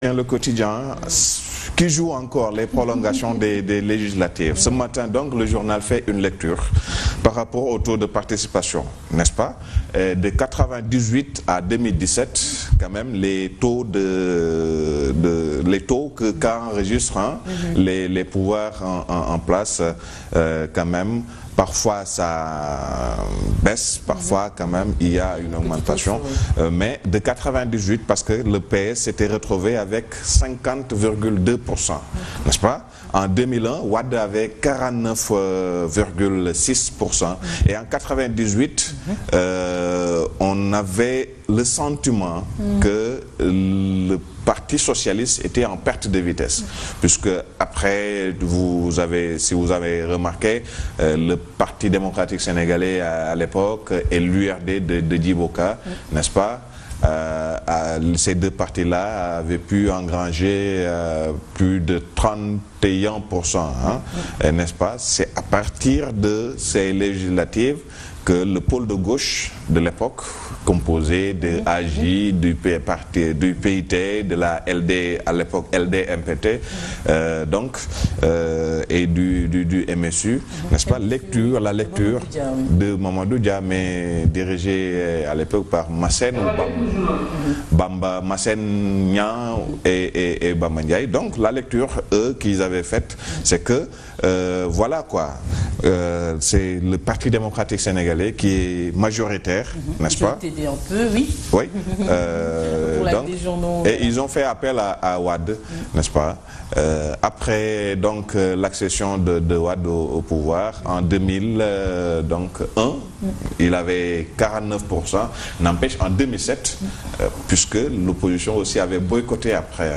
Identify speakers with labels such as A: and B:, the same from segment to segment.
A: Le quotidien qui joue encore les prolongations des législatives. Ce matin, donc, le journal fait une lecture par rapport au taux de participation, n'est-ce pas? De 98 à 2017, quand même, les taux qu'enregistrent les pouvoirs en place, quand même. Parfois ça baisse, parfois quand même il y a une augmentation, mais de 98 parce que le PS s'était retrouvé avec 50,2%, n'est-ce pas? En 2001, Wade avait 49,6% et en 98, on avait le sentiment que le Parti socialiste était en perte de vitesse, puisque après, si vous avez remarqué, le Parti démocratique sénégalais à l'époque et l'URD de Djiboka, n'est-ce pas? Ces deux partis-là avaient pu engranger plus de 31%, n'est-ce pas? C'est à partir de ces législatives que le pôle de gauche de l'époque, composé de AJ, du PIT, de la LD, à l'époque LD-MPT, et du MSU, n'est-ce pas? La lecture de Mamadou Dia, mais dirigée à l'époque par Massène Massène Niang et Bamba Ndiaye. Donc la lecture, qu'ils avaient faite, c'est que, voilà quoi, c'est le Parti démocratique sénégalais qui est majoritaire, n'est-ce pas?
B: Ils ont un peu, oui.
A: Oui. Et ils ont fait appel à Wade, n'est-ce pas? Après donc l'accession de Wade au pouvoir en 2001, il avait 49%. N'empêche, en 2007, puisque l'opposition aussi avait boycotté après,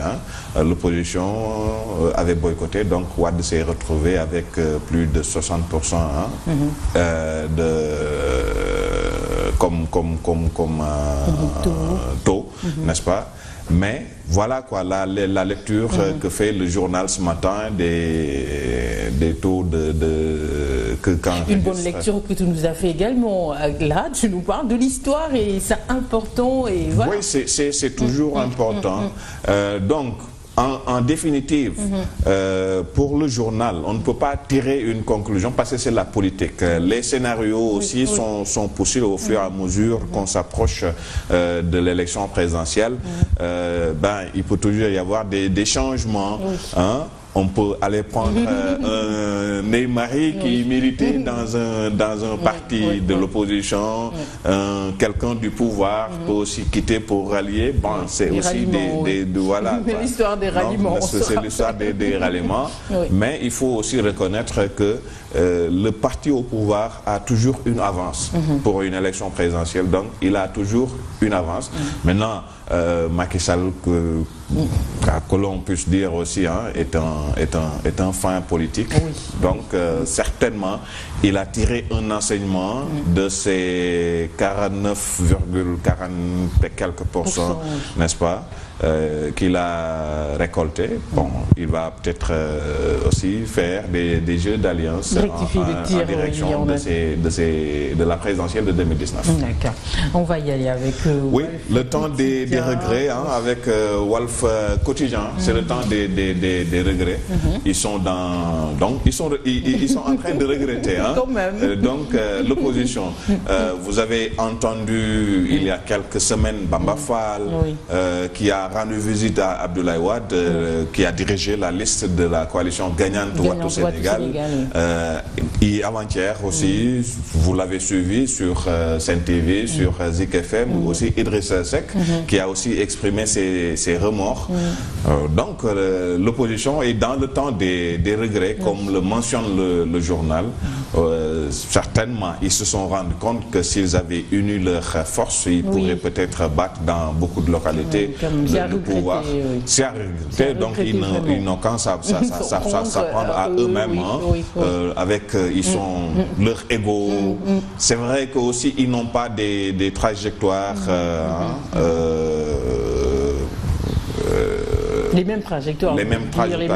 A: l'opposition avait boycotté, donc Wade s'est retrouvé avec plus de 60% comme taux, n'est-ce pas? Mais voilà quoi la lecture que fait le journal ce matin des taux
B: une bonne lecture que tu nous as fait également. Là, tu nous parles de l'histoire et c'est important. Et voilà.
A: Oui, c'est toujours important. Donc, en définitive, pour le journal, on ne peut pas tirer une conclusion parce que c'est la politique. Les scénarios aussi sont poussés au fur et à mesure qu'on s'approche de l'élection présidentielle. Il peut toujours y avoir des changements. On peut aller prendre un Neymar qui militait dans un parti de l'opposition, quelqu'un du pouvoir peut aussi quitter pour rallier. Bon, c'est aussi voilà.
B: C'est l'histoire des ralliements.
A: C'est l'histoire des ralliements. Mais il faut aussi reconnaître que le parti au pouvoir a toujours une avance pour une élection présidentielle. Donc, il a toujours une avance. Maintenant, Macky Sall, que l'on puisse dire aussi, est un fin politique. Donc, certainement, il a tiré un enseignement de ces 49,40 et quelques %, n'est-ce pas? Qu'il a récolté. Bon, il va peut-être aussi faire des jeux d'alliance en direction de la présidentielle de 2019.
B: D'accord. On va y aller avec
A: oui, le temps des regrets, avec Walf Quotidien, c'est le temps des regrets. Ils sont ils sont en train de regretter.
B: Quand même.
A: Donc l'opposition. Vous avez entendu il y a quelques semaines Bamba Fall qui a rendu visite à Abdoulaye Wade, qui a dirigé la liste de la coalition gagnante Wattu Sénégal. Et avant-hier aussi, vous l'avez suivi sur Sen TV, sur Zik FM, ou aussi Idrissa Seck, qui a aussi exprimé ses remords. Donc l'opposition est dans le temps des regrets, comme le mentionne le journal. Certainement, ils se sont rendus compte que s'ils avaient uni leurs forces, ils pourraient peut-être battre dans beaucoup de localités le pouvoir. C'est à regretter, donc ils n'ont qu'à s'apprendre à eux-mêmes, ils sont leur ego. C'est vrai qu'aussi ils n'ont pas des trajectoires
B: les mêmes trajectoires,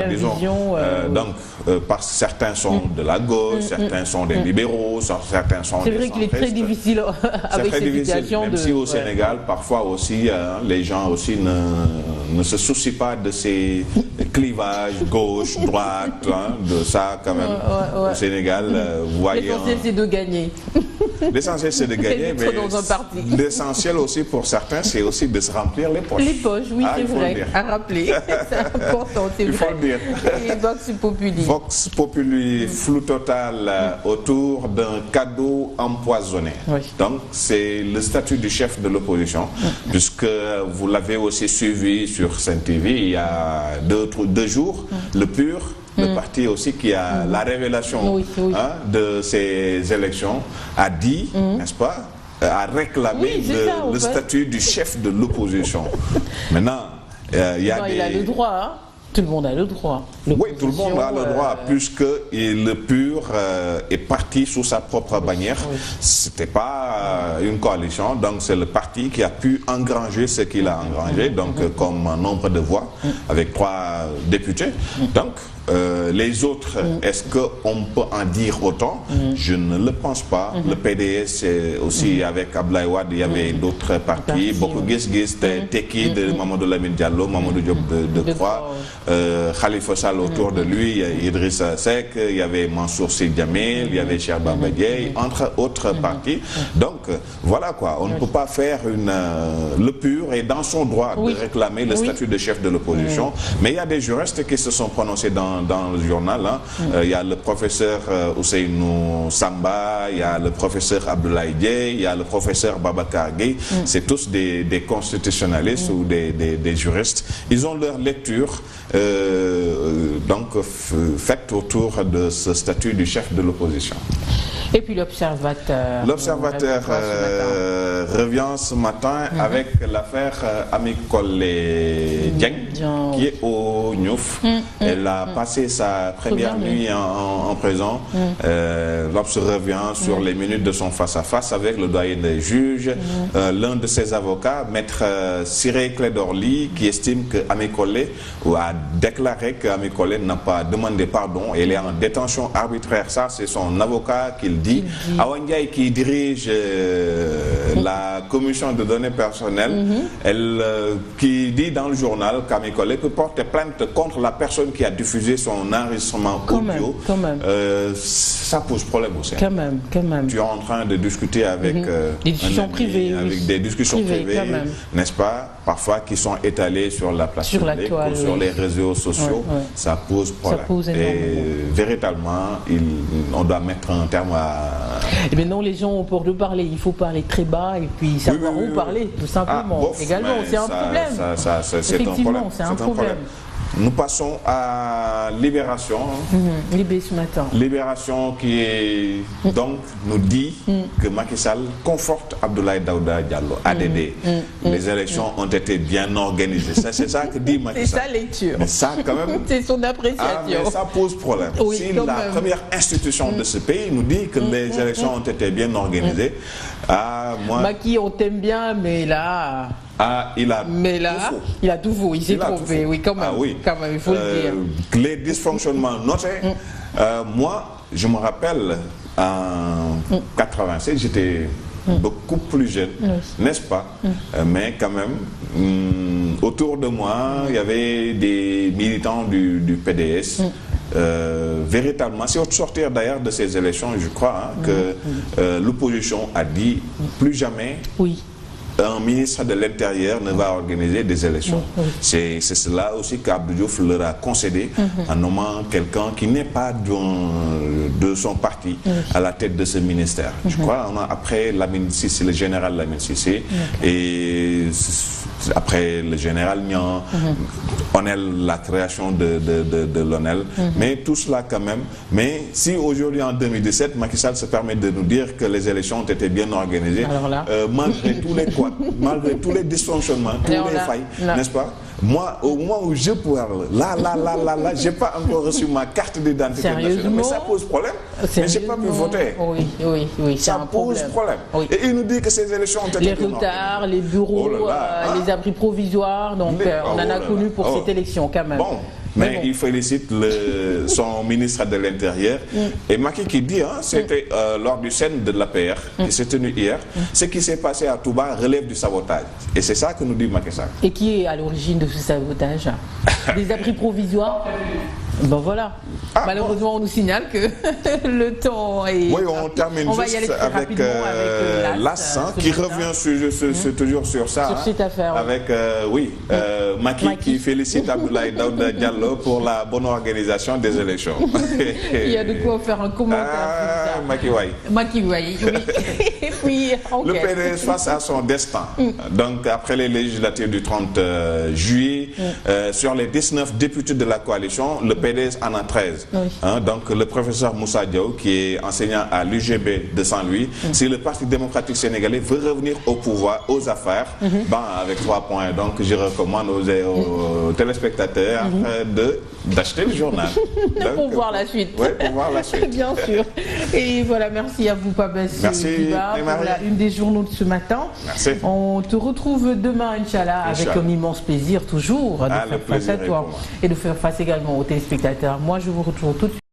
A: disons.
B: Visions,
A: donc, parce que certains sont de la gauche, certains sont des libéraux, certains sont des centristes.
B: C'est vrai qu'il est très difficile avec ces situations.
A: Même si au Sénégal, parfois aussi, les gens aussi ne se soucient pas de ces clivages gauche, droite, de ça quand même. Au Sénégal, vous voyez...
B: L'essentiel, c'est de gagner.
A: L'essentiel, c'est de gagner, mais l'essentiel aussi pour certains, c'est aussi de se remplir les poches.
B: Les poches, oui, c'est vrai, à rappeler. C'est important, c'est vrai.
A: Il faut le dire.
B: Et Vox Populi.
A: Vox Populi, flou total autour d'un cadeau empoisonné.
B: Oui.
A: Donc, c'est le statut du chef de l'opposition, puisque vous l'avez aussi suivi sur Sen TV il y a deux jours, le PUR. Le parti aussi qui a la révélation de ces élections a dit, n'est-ce pas, a réclamé le statut du chef de l'opposition. Maintenant, il a le
B: droit, hein. Tout le monde a le droit.
A: Oui, tout le monde a le droit, puisque le PUR est parti sous sa propre bannière. Oui. C'était pas une coalition, donc c'est le parti qui a pu engranger ce qu'il a engrangé, donc comme nombre de voix, avec 3 députés. Donc, les autres, est-ce qu'on peut en dire autant? Je ne le pense pas. Le PDS aussi, avec Abdoulaye Wade, il y avait d'autres partis, beaucoup Gis, Teki de Mamadou Lamine Diallo, Mamadou Diop de Croix, Khalifa Sall autour de lui, il y a Idrissa Seck, il y avait Mansour Sy Djamil, il y avait Cheikh Bamba Dièye, entre autres partis. Donc, voilà quoi, on ne peut pas faire le PUR est dans son droit de réclamer le statut de chef de l'opposition, mais il y a des juristes qui se sont prononcés dans le journal. Il y a le professeur Ousseynou Samba, il y a le professeur Abdoulaye Dièye, il y a le professeur Babacar Gueye. C'est tous des constitutionnalistes ou des juristes. Ils ont leur lecture donc faite autour de ce statut du chef de l'opposition.
B: Et puis l'Observateur.
A: L'Observateur revient ce matin avec l'affaire Ami Collé Dieng, qui est au Niouf. Elle a passé sa première nuit en prison. L'Obs revient sur les minutes de son face-à-face avec le doyen des juges. L'un de ses avocats, maître Ciré Clédorly, qui estime que Ami Collé a déclaré que Ami Collé n'a pas demandé pardon. Elle est en détention arbitraire. Ça, c'est son avocat qui dit. Awa Ndiaye qui dirige la commission de données personnelles, elle qui dit dans le journal qu'Ami Collé peut porter plainte contre la personne qui a diffusé son enregistrement audio. Ça pose problème aussi.
B: Quand même.
A: Tu es en train de discuter avec
B: des discussions privées,
A: avec des discussions privées, n'est-ce pas, parfois qui sont étalées sur la place publique ou sur les réseaux sociaux. Ça pose problème. Et véritablement, on doit mettre un terme à...
B: Et maintenant, les gens ont peur de parler. Il faut parler très bas et puis savoir où parler, tout simplement. Également, c'est un problème.
A: Effectivement, c'est un problème. Nous passons à Libération.
B: Libé ce matin.
A: Libération qui est, donc nous dit que Macky Sall conforte Abdoulaye Daouda Diallo, ADD. Les élections ont été bien organisées. C'est ça que dit Macky Sall.
B: C'est sa lecture.
A: Mais ça, quand même.
B: C'est son appréciation.
A: Mais ça pose problème. Si la première institution de ce pays nous dit que les élections ont été bien organisées, moi...
B: Macky, on t'aime bien, mais là...
A: il a
B: tout faux, il s'est trompé, oui, quand même, quand même, il faut le dire.
A: Les dysfonctionnements notés, moi, je me rappelle, en 87, j'étais beaucoup plus jeune, n'est-ce pas? Mais quand même, autour de moi, il y avait des militants du PDS. Véritablement, c'est au sortir d'ailleurs de ces élections, je crois, que l'opposition a dit plus jamais... un ministre de l'Intérieur ne va organiser des élections. C'est cela aussi qu'Abdou Diouf leur a concédé en nommant quelqu'un qui n'est pas de son parti à la tête de ce ministère. Je crois après Lamine Cissé, le général Lamine Cissé, et après le général Niang, ONEL, la création de l'ONEL, mais tout cela quand même. Mais si aujourd'hui en 2017, Macky Sall se permet de nous dire que les élections ont été bien organisées, malgré tous les dysfonctionnements, tous les failles, n'est-ce pas? Moi, au moment où je parle, là, j'ai pas encore reçu ma carte d'identité nationale. Mais ça pose problème. Mais j'ai pas pu voter.
B: Oui,
A: ça pose problème. Oui. Et il nous dit que ces élections ont été
B: les retards, les bureaux, les abris provisoires, donc on en a connu pour cette élection quand même.
A: Bon. Mais il félicite son ministre de l'Intérieur. Et Macky qui dit, c'était lors du scène de l'APR qui s'est tenu hier, ce qui s'est passé à Touba relève du sabotage. Et c'est ça que nous dit Macky Sall.
B: Et qui est à l'origine de ce sabotage? Des abris provisoires? Ben voilà. Malheureusement, on nous signale que le temps est...
A: Oui, on termine juste avec l'AS qui revient toujours sur ça.
B: Sur cette affaire.
A: Avec, Macky qui félicite Abdoulaye Daouda Diallo pour la bonne organisation des élections.
B: Il y a de quoi faire un commentaire sur ça.
A: Macky,
B: oui. Et puis,
A: le PDS face à son destin. Donc, après les législatives du 30 juillet, sur les 19 députés de la coalition, le PDS en a 13. Donc le professeur Moussa Diaw, qui est enseignant à l'UGB de Saint-Louis, si le Parti démocratique sénégalais veut revenir au pouvoir, aux affaires, avec 3 points. Donc je recommande aux téléspectateurs d'acheter le journal.
B: Pour voir la suite.
A: Oui, pour voir la suite.
B: Bien sûr. Et voilà, merci à vous, Pabès Diba, pour une des journaux de ce matin.
A: Merci.
B: On te retrouve demain, Inch'Allah, avec un immense plaisir toujours de faire face à toi et de faire face également aux téléspectateurs. Moi, je vous retrouve tout de suite.